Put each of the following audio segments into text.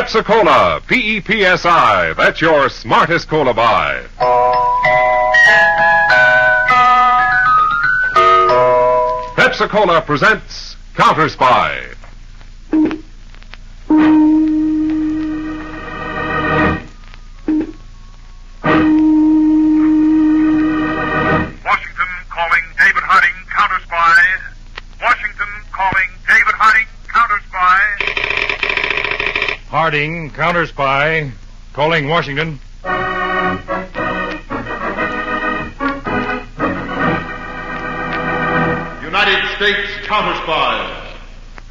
Pepsi-Cola, P-E-P-S-I. That's your smartest cola buy. Pepsi-Cola presents Counterspy. Washington calling David Harding, Counterspy. Washington calling David Harding, Counterspy. Harding, Counterspy, calling Washington. United States Counterspies,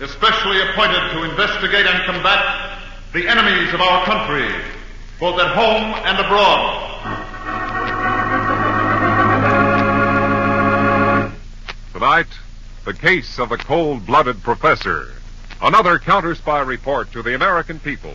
especially appointed to investigate and combat the enemies of our country, both at home and abroad. Tonight, the case of the cold-blooded professor. Another Counterspy report to the American people.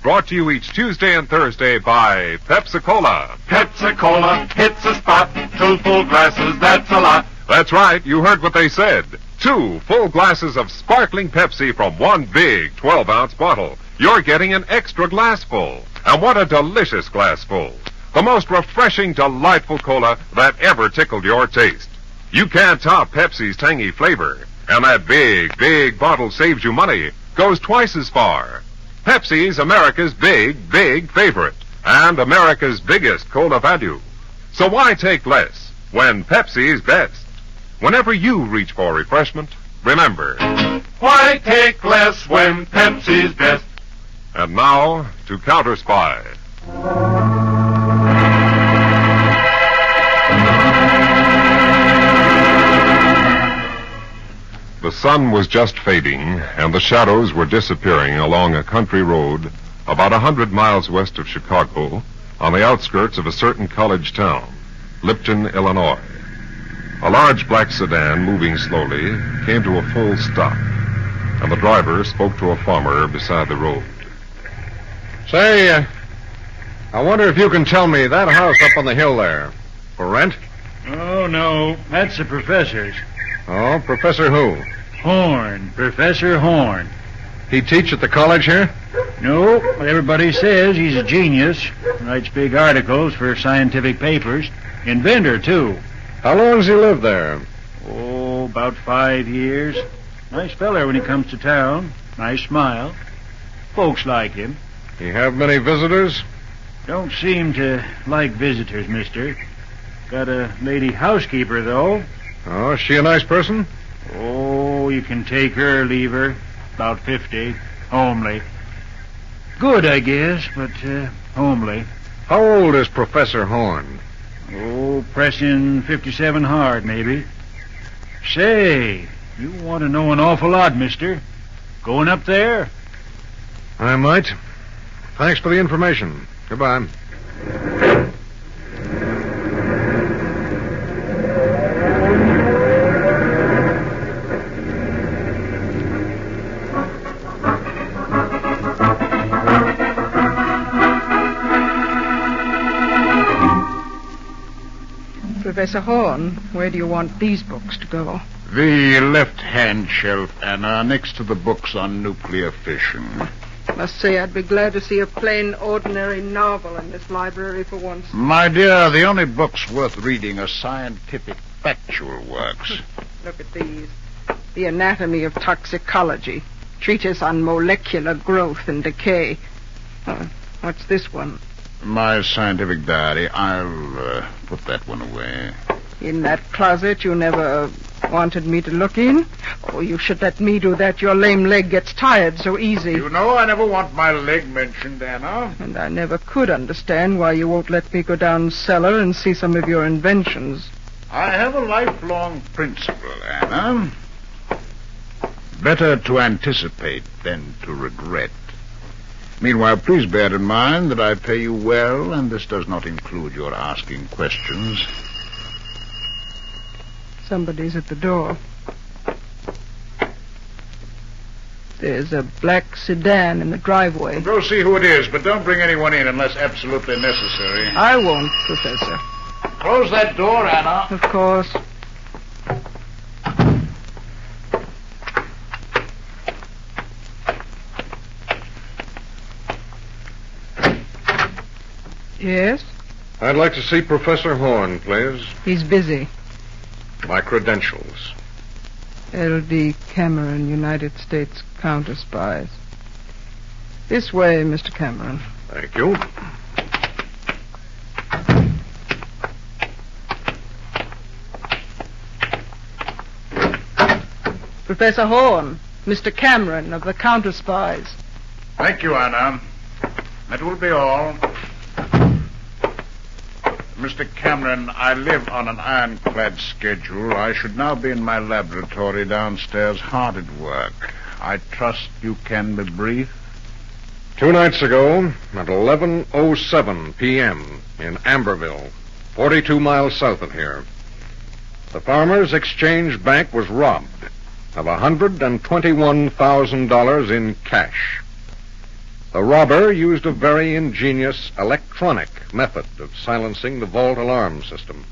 Brought to you each Tuesday and Thursday by Pepsi-Cola. Pepsi-Cola hits a spot. 2 full glasses, that's a lot. That's right, you heard what they said. 2 full glasses of sparkling Pepsi from one big 12-ounce bottle. You're getting an extra glassful. And what a delicious glassful. The most refreshing, delightful cola that ever tickled your taste. You can't top Pepsi's tangy flavor. And that big, big bottle saves you money. Goes twice as far. Pepsi's America's big, big favorite. And America's biggest cola value. So why take less when Pepsi's best? Whenever you reach for refreshment, remember, Why take less when Pepsi's best? And now, to Counterspy. The sun was just fading, and the shadows were disappearing along a country road about 100 miles west of Chicago, on the outskirts of a certain college town, Lipton, Illinois. A large black sedan, moving slowly, came to a full stop, and the driver spoke to a farmer beside the road. Say, I wonder if you can tell me that house up on the hill there, for rent? Oh, no, that's the professor's. Oh, Professor who? Horn, Professor Horn. He teach at the college here? No, everybody says he's a genius. Writes big articles for scientific papers. Inventor, too. How long has he lived there? Oh, about 5 years. Nice feller when he comes to town. Nice smile. Folks like him. He have many visitors? Don't seem to like visitors, mister. Got a lady housekeeper, though. Oh, is she a nice person? Oh, you can take her or leave her. About 50. Homely. Good, I guess, but homely. How old is Professor Horn? Oh, pressing 57 hard, maybe. Say, you want to know an awful lot, mister. Going up there? I might. Thanks for the information. Goodbye. Professor Horn, where do you want these books to go? The left-hand shelf, Anna, next to the books on nuclear fission. Must say I'd be glad to see a plain, ordinary novel in this library for once. My dear, the only books worth reading are scientific, factual works. Look at these. The Anatomy of Toxicology. Treatise on Molecular Growth and Decay. What's this one? My scientific diary. I'll put that one away. In that closet you never wanted me to look in? Oh, you should let me do that. Your lame leg gets tired so easy. You know I never want my leg mentioned, Anna. And I never could understand why you won't let me go down cellar and see some of your inventions. I have a lifelong principle, Anna. Better to anticipate than to regret. Meanwhile, please bear in mind that I pay you well, and this does not include your asking questions. Somebody's at the door. There's a black sedan in the driveway. Go see who it is, but don't bring anyone in unless absolutely necessary. I won't, Professor. Close that door, Anna. Of course. Yes? I'd like to see Professor Horn, please. He's busy. My credentials. L.D. Cameron, United States Counterspies. This way, Mr. Cameron. Thank you. Professor Horn, Mr. Cameron of the Counterspies. Thank you, Anna. That will be all. Mr. Cameron, I live on an ironclad schedule. I should now be in my laboratory downstairs, hard at work. I trust you can be brief. 2 nights ago, at 11:07 p.m. in Amberville, 42 miles south of here, the Farmers Exchange Bank was robbed of $121,000 in cash. The robber used a very ingenious electronic method of silencing the vault alarm system.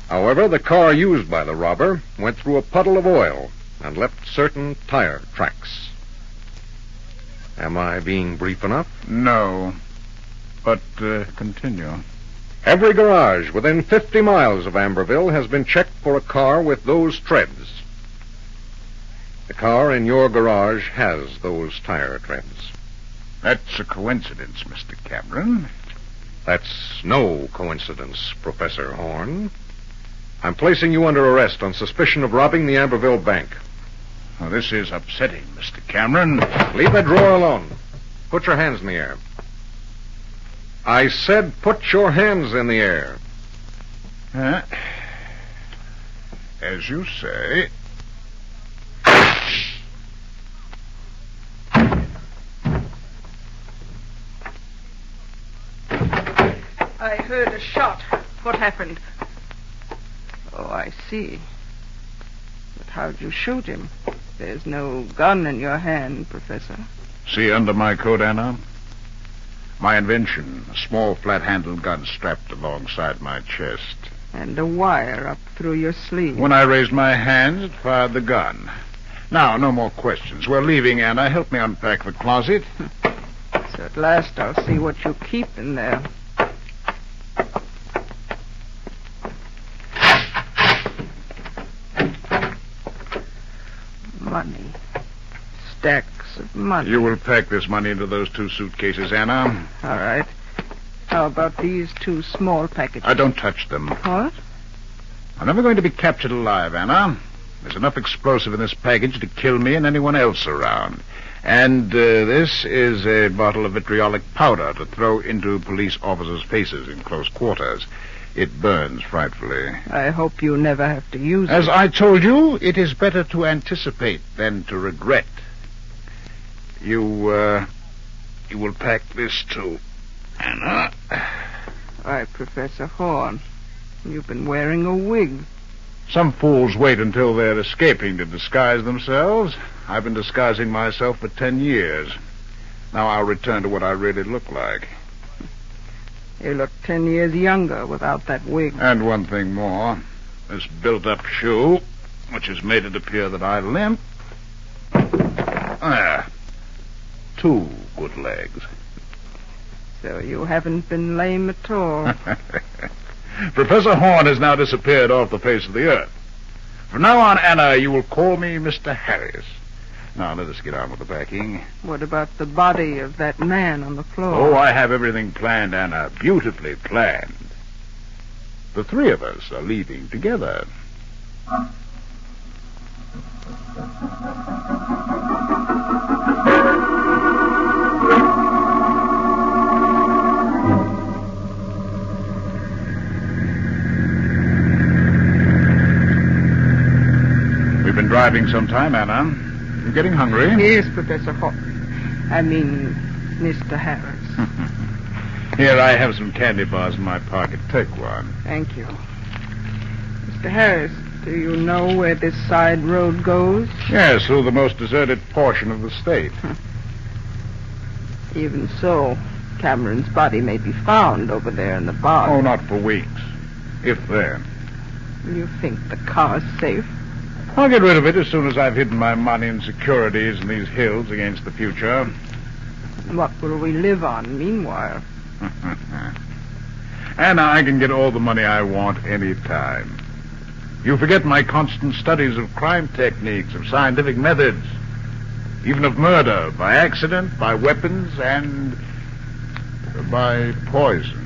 However, the car used by the robber went through a puddle of oil and left certain tire tracks. Am I being brief enough? No. But continue. Every garage within 50 miles of Amberville has been checked for a car with those treads. The car in your garage has those tire treads. That's a coincidence, Mr. Cameron. That's no coincidence, Professor Horn. I'm placing you under arrest on suspicion of robbing the Amberville Bank. Well, this is upsetting, Mr. Cameron. Leave that drawer alone. Put your hands in the air. I said put your hands in the air. As you say. I heard a shot. What happened? Oh, I see. But how'd you shoot him? There's no gun in your hand, Professor. See under my coat, Anna? My invention, a small flat-handled gun strapped alongside my chest. And a wire up through your sleeve. When I raised my hands, it fired the gun. Now, no more questions. We're leaving, Anna. Help me unpack the closet. So at last I'll see what you keep in there. Money. Stacks of money. You will pack this money into those 2 suitcases, Anna. All right. How about these 2 small packages? I don't touch them. What? I'm never going to be captured alive, Anna. There's enough explosive in this package to kill me and anyone else around. And this is a bottle of vitriolic powder to throw into police officers' faces in close quarters. It burns frightfully. I hope you never have to use it. As I told you, it is better to anticipate than to regret. You will pack this too, Anna. Why, Professor Horn, you've been wearing a wig. Some fools wait until they're escaping to disguise themselves. I've been disguising myself for 10 years. Now I'll return to what I really look like. You look 10 years younger without that wig. And one thing more. This built-up shoe, which has made it appear that I limp. 2 good legs. So you haven't been lame at all. Professor Horn has now disappeared off the face of the earth. From now on, Anna, you will call me Mr. Harris. Now, let us get on with the packing. What about the body of that man on the floor? Oh, I have everything planned, Anna. Beautifully planned. The 3 of us are leaving together. We've been driving some time, Anna. You're getting hungry? Yes, Professor Mr. Harris. Here, I have some candy bars in my pocket. Take one. Thank you. Mr. Harris, do you know where this side road goes? Yes, through the most deserted portion of the state. Even so, Cameron's body may be found over there in the bog. Oh, not for weeks. If then. You think the car's safe? I'll get rid of it as soon as I've hidden my money and securities in these hills against the future. What will we live on meanwhile? Anna, I can get all the money I want any time. You forget my constant studies of crime techniques, of scientific methods, even of murder, by accident, by weapons, and by poison.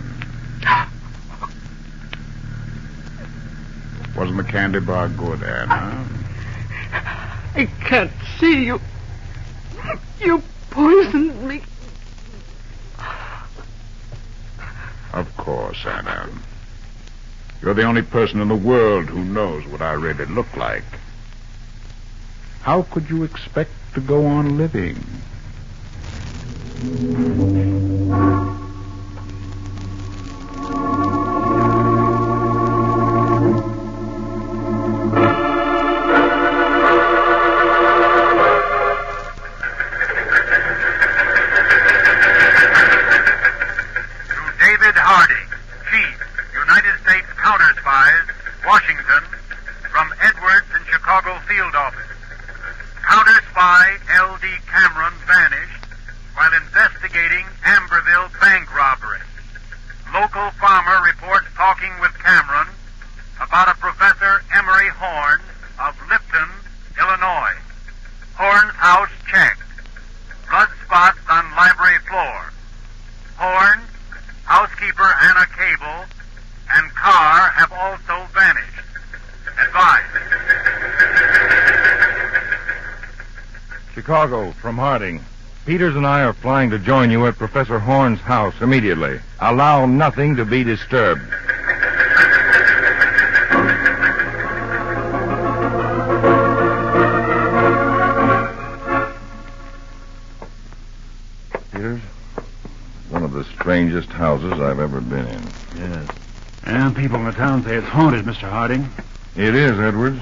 Wasn't the candy bar good, Anna? I can't see you. You poisoned me. Of course, Anna. You're the only person in the world who knows what I really look like. How could you expect to go on living? Counterspies, Washington, from Edwards and Chicago field office. Counterspy L.D. Cameron vanished while investigating Amberville bank robbery. Local farmer reports talking with Cameron about a Professor Emery Horn of Lipton, Illinois. Horn's house checked. Blood spots on library floor. Horn, housekeeper Anna Cable, and car have also vanished. Advised. Chicago, from Harding. Peters and I are flying to join you at Professor Horn's house immediately. Allow nothing to be disturbed. Peters, one of the strangest houses I've ever been in. Yes. And people in the town say it's haunted, Mr. Harding. It is, Edwards,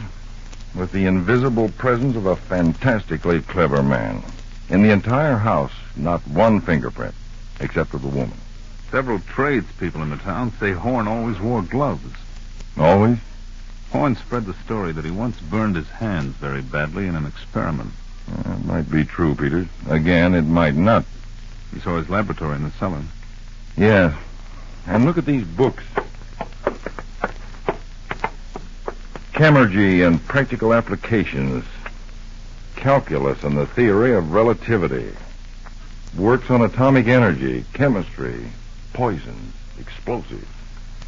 with the invisible presence of a fantastically clever man. In the entire house, not one fingerprint, except of the woman. Several tradespeople in the town say Horn always wore gloves. Always? Horn spread the story that he once burned his hands very badly in an experiment. It might be true, Peters. Again, it might not. You saw his laboratory in the cellar. Yeah. And look at these books. Chemurgy and Practical Applications. Calculus and the Theory of Relativity. Works on atomic energy, chemistry, poisons, explosives.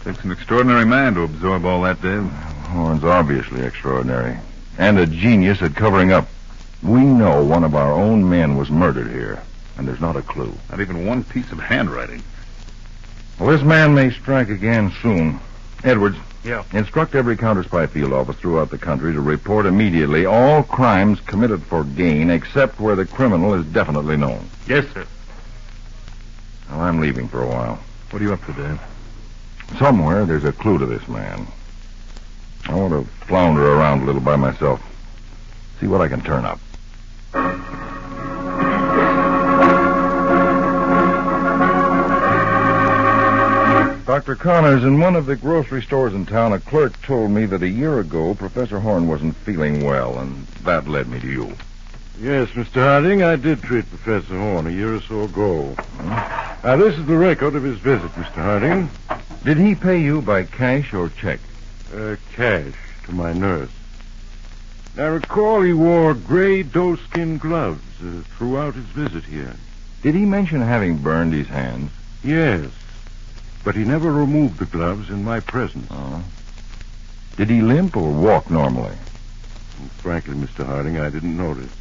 Takes an extraordinary man to absorb all that, Dave. Horn's obviously extraordinary. And a genius at covering up. We know one of our own men was murdered here, and there's not a clue. Not even one piece of handwriting. Well, this man may strike again soon. Edwards. Yeah. Instruct every counterspy field office throughout the country to report immediately all crimes committed for gain, except where the criminal is definitely known. Yes, sir. Well, I'm leaving for a while. What are you up to, Dave? Somewhere there's a clue to this man. I want to flounder around a little by myself. See what I can turn up. Dr. Connors, in one of the grocery stores in town, a clerk told me that a year ago Professor Horn wasn't feeling well, and that led me to you. Yes, Mr. Harding, I did treat Professor Horn a year or so ago. This is the record of his visit, Mr. Harding. Did he pay you by cash or check? Cash to my nurse. I recall he wore gray doeskin gloves throughout his visit here. Did he mention having burned his hands? Yes, but he never removed the gloves in my presence. Did he limp or walk normally? Frankly, Mr. Harding, I didn't notice.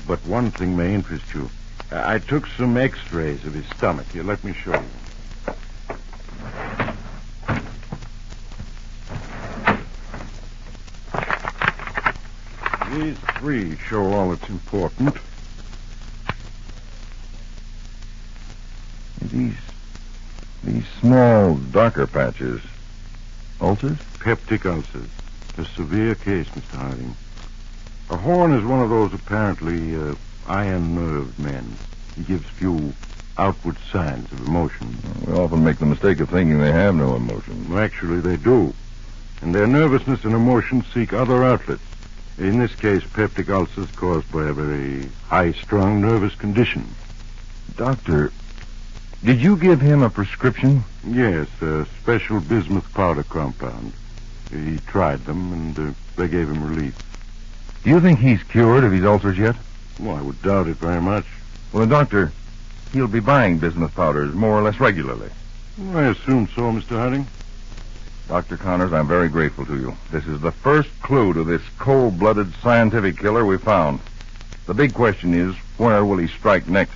But one thing may interest you. I took some x-rays of his stomach. Here, let me show you. These three show all that's important. These small, darker patches. Ulcers? Peptic ulcers. A severe case, Mr. Harding. A Horn is one of those apparently iron-nerved men. He gives few outward signs of emotion. We often make the mistake of thinking they have no emotion. Well, actually, they do. And their nervousness and emotion seek other outlets. In this case, peptic ulcers caused by a very high-strung nervous condition. Doctor, Did you give him a prescription? Yes, a special bismuth powder compound. He tried them, and they gave him relief. Do you think he's cured of his ulcers yet? Well, I would doubt it very much. Well, the doctor, he'll be buying bismuth powders more or less regularly. I assume so, Mr. Harding. Dr. Connors, I'm very grateful to you. This is the first clue to this cold-blooded scientific killer we found. The big question is, where will he strike next?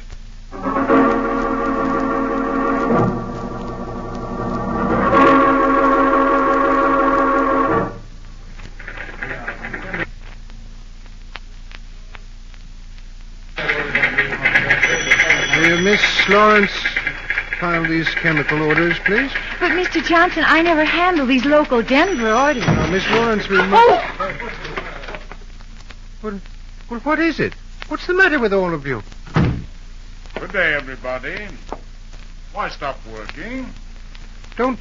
Miss Lawrence, file these chemical orders, please. But, Mr. Johnson, I never handle these local Denver orders. Miss Lawrence, we must... Oh! Well, what is it? What's the matter with all of you? Good day, everybody. Why stop working? Don't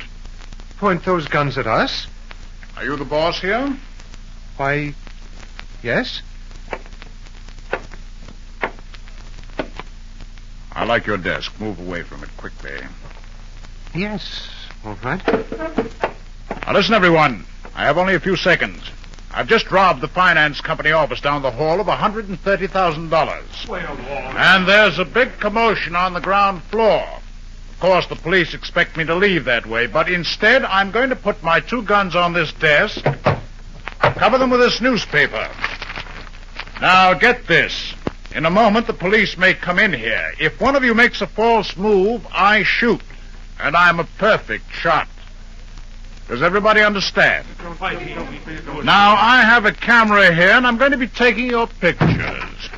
point those guns at us. Are you the boss here? Why, yes. I like your desk. Move away from it quickly. Yes, all right. Now listen, everyone. I have only a few seconds. I've just robbed the finance company office down the hall of $130,000. And there's a big commotion on the ground floor. Of course, the police expect me to leave that way, but instead I'm going to put my 2 guns on this desk, cover them with this newspaper. Now, get this. In a moment, the police may come in here. If one of you makes a false move, I shoot. And I'm a perfect shot. Does everybody understand? Now, I have a camera here, and I'm going to be taking your pictures.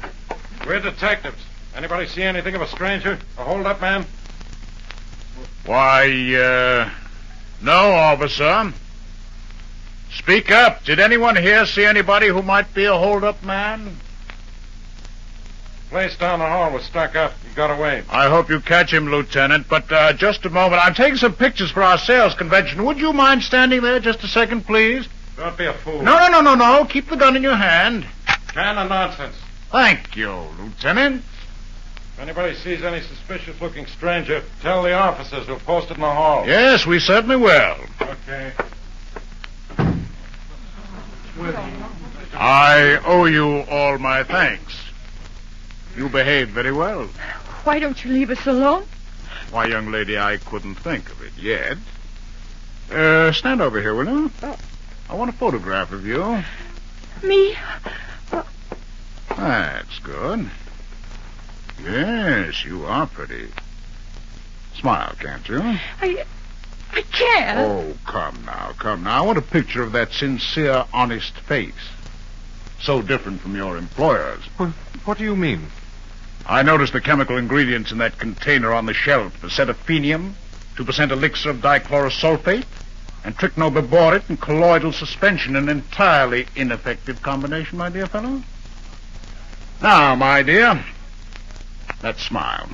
We're detectives. Anybody see anything of a stranger? A hold-up man? Why, no, officer. Speak up. Did anyone here see anybody who might be a hold-up man? Place down the hall was stuck up. He got away. I hope you catch him, Lieutenant, but just a moment. I'm taking some pictures for our sales convention. Would you mind standing there just a second, please? Don't be a fool. No. Keep the gun in your hand. Kind of nonsense. Thank you, Lieutenant. If anybody sees any suspicious-looking stranger, tell the officers who posted in the hall. Yes, we certainly will. Okay. I owe you all my thanks. You behaved very well. Why don't you leave us alone? Why, young lady, I couldn't think of it yet. Stand over here, will you? Oh. I want a photograph of you. Me? That's good. Yes, you are pretty. Smile, can't you? I can't. Oh, come now. I want a picture of that sincere, honest face. So different from your employer's. What do you mean? I noticed the chemical ingredients in that container on the shelf. Acetylphenium, 2% elixir of dichlorosulfate, and trichnoberborate and colloidal suspension. An entirely ineffective combination, my dear fellow. Now, my dear, let's smile.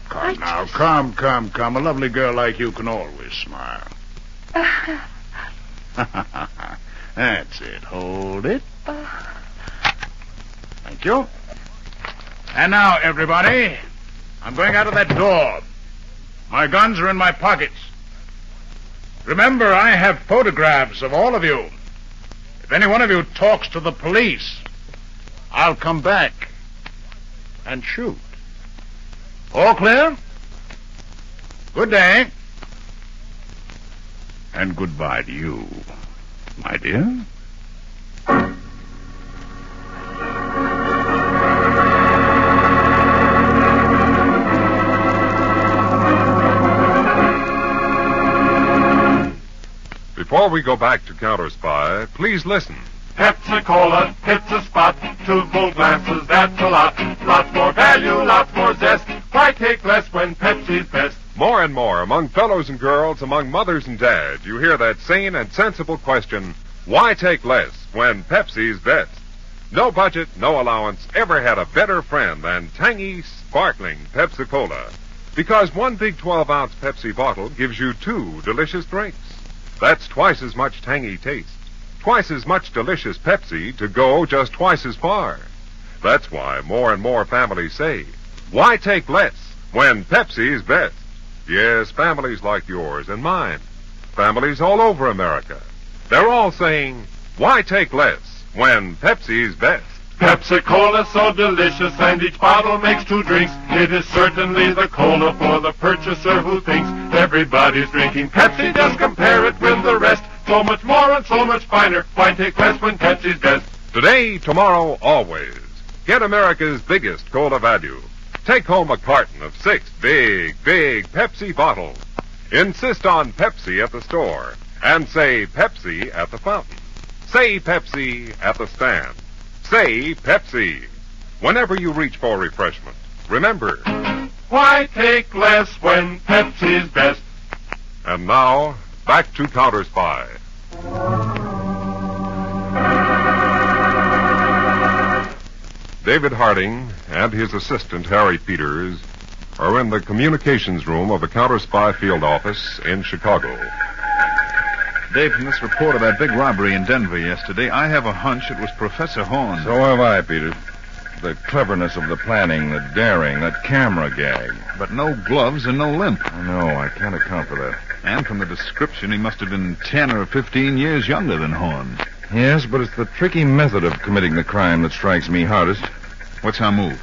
Come. A lovely girl like you can always smile. That's it. Hold it. Thank you. And now, everybody, I'm going out of that door. My guns are in my pockets. Remember, I have photographs of all of you. If any one of you talks to the police, I'll come back and shoot. All clear? Good day. And goodbye to you, my dear. Before we go back to Counterspy, please listen. Pepsi-Cola hits a spot. 2 full glasses, that's a lot. Lots more value, lots more zest. Why take less when Pepsi's best? More and more, among fellows and girls, among mothers and dads, you hear that sane and sensible question, why take less when Pepsi's best? No budget, no allowance ever had a better friend than tangy, sparkling Pepsi-Cola. Because one big 12-ounce Pepsi bottle gives you 2 delicious drinks. That's twice as much tangy taste, twice as much delicious Pepsi to go just twice as far. That's why more and more families say, why take less when Pepsi's best? Yes, families like yours and mine. Families all over America. They're all saying, why take less when Pepsi's best? Pepsi-Cola so delicious, and each bottle makes 2 drinks. It is certainly the cola for the purchaser who thinks everybody's drinking Pepsi. Just compare it with the rest. So much more and so much finer. Why take less when Pepsi's best? Today, tomorrow, always. Get America's biggest cola value. Take home a carton of 6 big Pepsi bottles. Insist on Pepsi at the store. And say Pepsi at the fountain. Say Pepsi at the stand. Say Pepsi. Whenever you reach for refreshment, remember, why take less when Pepsi's best? And now, back to Counterspy. David Harding and his assistant, Harry Peters, are in the communications room of the Counterspy field office in Chicago. Dave, from this report of that big robbery in Denver yesterday, I have a hunch it was Professor Horn. So have I, Peters. The cleverness of the planning, the daring, that camera gag. But no gloves and no limp. I know, I can't account for that. And from the description, he must have been 10 or 15 years younger than Horn. Yes, but it's the tricky method of committing the crime that strikes me hardest. What's our move?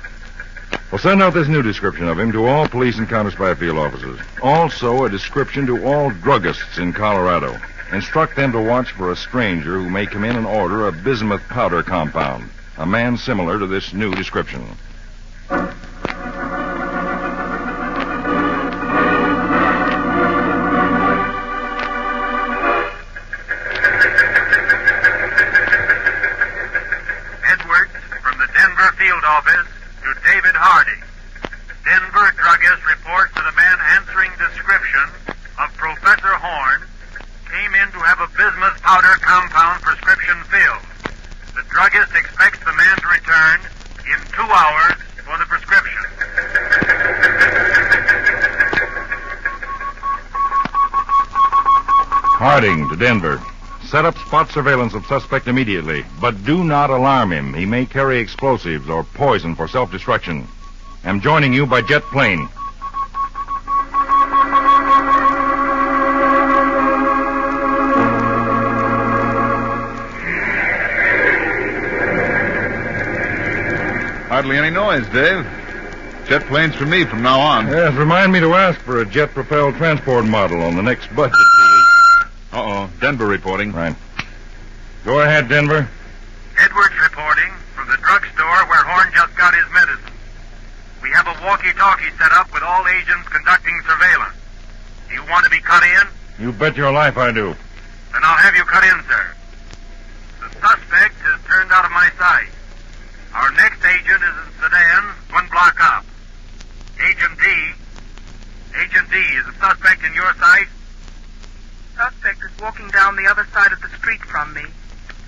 We'll send out this new description of him to all police and Counterspy field officers. Also, a description to all druggists in Colorado. Instruct them to watch for a stranger who may come in and order a bismuth powder compound. A man similar to this new description. Edwards from the Denver field office to David Harding. Denver druggist reports that a man answering description of Professor Horn came in to have a bismuth powder compound prescription filled. The druggist expects the man to return in 2 hours for the prescription. Harding to Denver. Set up spot surveillance of suspect immediately, but do not alarm him. He may carry explosives or poison for self-destruction. Am joining you by jet plane. Hardly any noise, Dave. Jet planes for me from now on. Yes, remind me to ask for a jet-propelled transport model on the next budget. Uh-oh. Denver reporting. Right. Go ahead, Denver. Edwards reporting from the drugstore where Horn just got his medicine. We have a walkie-talkie set up with all agents conducting surveillance. Do you want to be cut in? You bet your life I do. Then I'll have you cut in, sir. The suspect has turned out of my sight. Our next agent is in Sedan, 1 block up. Agent D. Agent D, is the suspect in your sight? Suspect is walking down the other side of the street from me,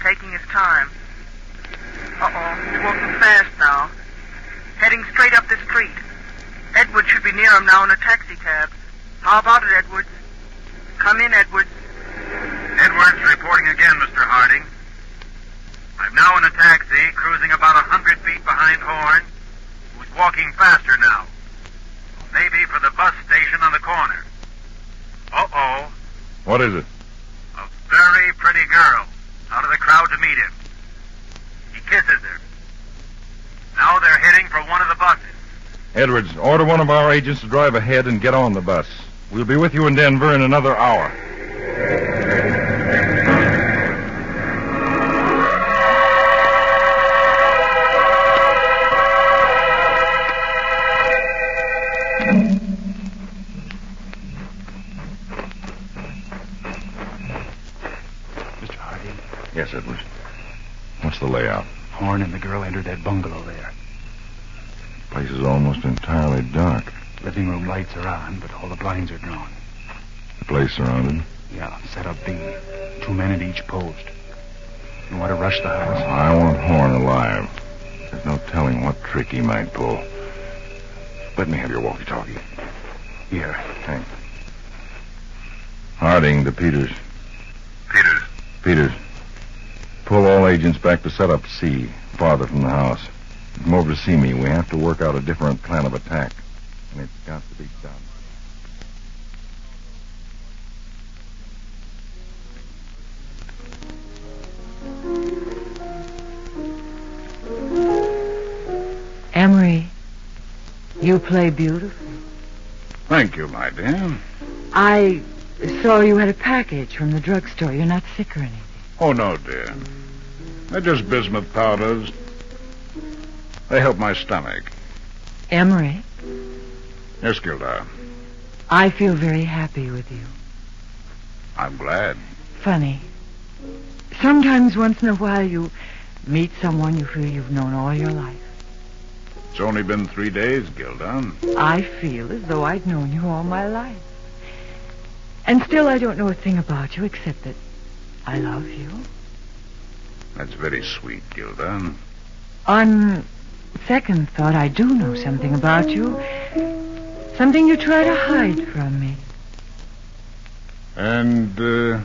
taking his time. He's walking fast now. Heading straight up the street. Edwards should be near him now in a taxi cab. How about it, Edwards? Come in, Edwards. Edwards reporting again, Mr. Harding. I'm now in a taxi, cruising about 100 feet behind Horn, who's walking faster now. Maybe for the bus station on the corner. Uh-oh. What is it? A very pretty girl out of the crowd to meet him. He kisses her. Now they're heading for one of the buses. Edwards, order one of our agents to drive ahead and get on the bus. We'll be with you in Denver in another hour. Mr. Harding, Yes, Edwards. What's the layout? Horn and the girl entered that bungalow there. The place is almost entirely dark. Living room lights are on, but all the blinds are drawn. The place surrounded. Yeah, set up B. 2 men at each post. You want to rush the house? I want Horn alive. There's no telling what trick he might pull. Let me have your walkie-talkie. Here. Thanks. Harding to Peters. Peters. Peters. Pull all agents back to set up C, farther from the house. Come over to see me. We have to work out a different plan of attack. And it's got to be done. Emery, you play beautifully. Thank you, my dear. I saw you had a package from the drugstore. You're not sick or anything. Oh, no, dear. They're just bismuth powders. They help my stomach. Emery, Yes, Gilda. I feel very happy with you. I'm glad. Funny. Sometimes once in a while you meet someone you feel you've known all your life. It's only been 3 days, Gilda. I feel as though I'd known you all my life. And still I don't know a thing about you except that I love you. That's very sweet, Gilda. On second thought, I do know something about you. Something you try to hide from me. And,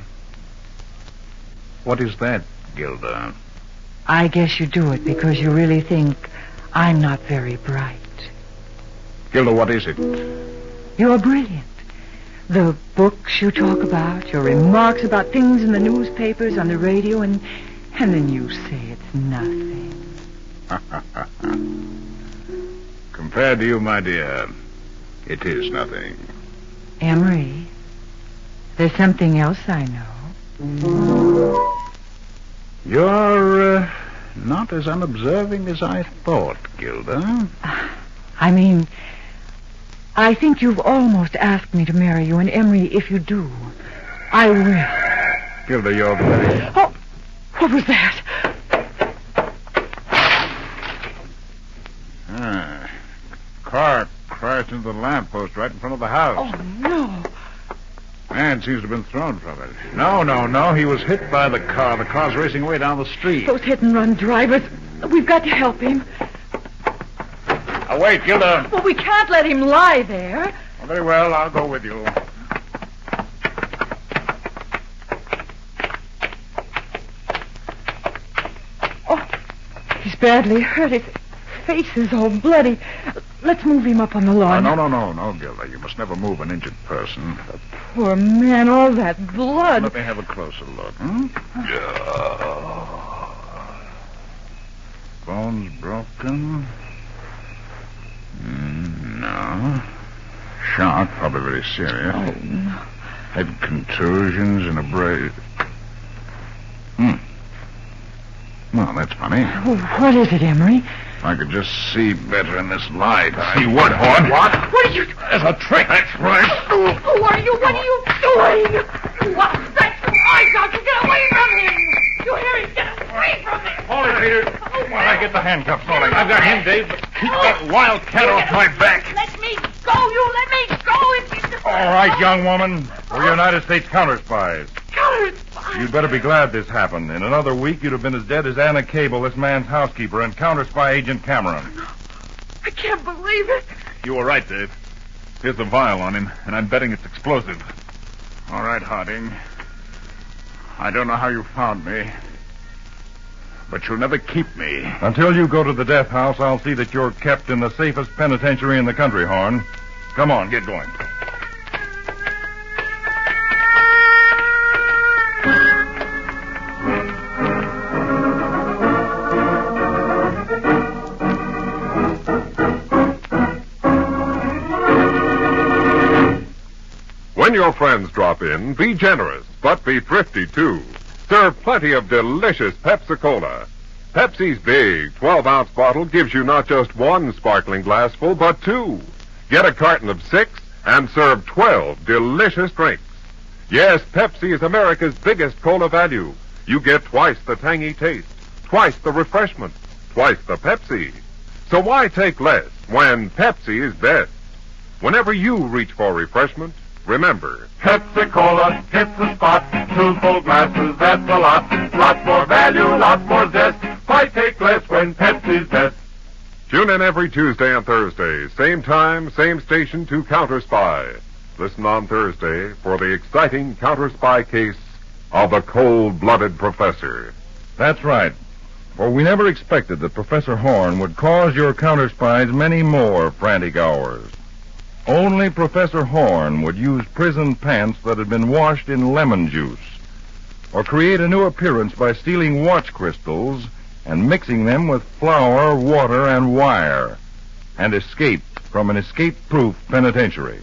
what is that, Gilda? I guess you do it because you really think I'm not very bright. Gilda, what is it? You're brilliant. The books you talk about, your remarks about things in the newspapers, on the radio, and then you say it's nothing. Compared to you, my dear, it is nothing. Emery, there's something else I know. You're not as unobserving as I thought, Gilda. I mean, I think you've almost asked me to marry you, and Emery, if you do, I will. Gilda, you're very... Oh, what was that? Car crashed into the lamppost right in front of the house. Oh, no. Man seems to have been thrown from it. No. He was hit by the car. The car's racing away down the street. Those hit-and-run drivers. We've got to help him. Wait, Gilda. Well, we can't let him lie there. Well, very well. I'll go with you. Oh, he's badly hurt. His face is all bloody. Let's move him up on the lawn. No, Gilda. You must never move an injured person. Poor man, all that blood. Let me have a closer look. Bones broken? No. Shock, probably very serious. Oh, no. Head contusions and a brace. Well, that's funny. Oh, what is it, Emery? If I could just see better in this light. See what, Horn? What are you... There's a trick. That's right. Who are you? What are you doing? What's that? Eyes out. You get away from him. You hear him? Get away from him. Hold it, Peter. While I get the handcuffs on him. I've got him, Dave. Keep that wildcat off my back. Let me go. You let me go. All right, young woman. We're United States counterspies. Counterspy? You'd better be glad this happened. In another week, you'd have been as dead as Anna Cable, this man's housekeeper, and counterspy agent Cameron. I can't believe it. You were right, Dave. Here's the vial on him, and I'm betting it's explosive. All right, Harding. I don't know how you found me, but you'll never keep me. Until you go to the death house, I'll see that you're kept in the safest penitentiary in the country, Horn. Come on, get going. When your friends drop in, be generous, but be thrifty, too. Serve plenty of delicious Pepsi-Cola. Pepsi's big 12-ounce bottle gives you not just one sparkling glassful, but two. Get a carton of 6 and serve 12 delicious drinks. Yes, Pepsi is America's biggest cola value. You get twice the tangy taste, twice the refreshment, twice the Pepsi. So why take less when Pepsi is best? Whenever you reach for refreshment, remember, Pepsi-Cola hits the spot. 2 full glasses, that's a lot. Lot more value, lot more zest. Why take less when Pepsi's best? tune in every Tuesday and Thursday, same time, same station to Counterspy. Listen on Thursday for the exciting Counterspy case of the cold-blooded professor. That's right. For we never expected that Professor Horn would cause your counterspies many more frantic hours. Only Professor Horn would use prison pants that had been washed in lemon juice, or create a new appearance by stealing watch crystals and mixing them with flour, water, and wire and escape from an escape-proof penitentiary.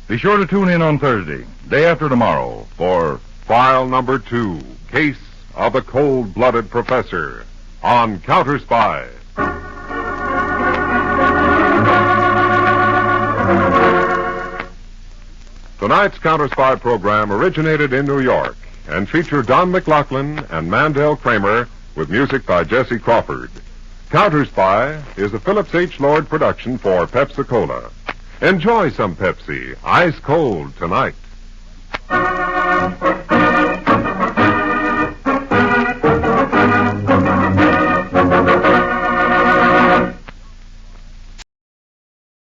Be sure to tune in on Thursday, day after tomorrow, for File number 2, Case of the Cold-Blooded Professor, on Counterspy. Tonight's Counterspy program originated in New York and featured Don McLaughlin and Mandel Kramer with music by Jesse Crawford. Counterspy is a Phillips H. Lord production for Pepsi-Cola. Enjoy some Pepsi, ice cold tonight.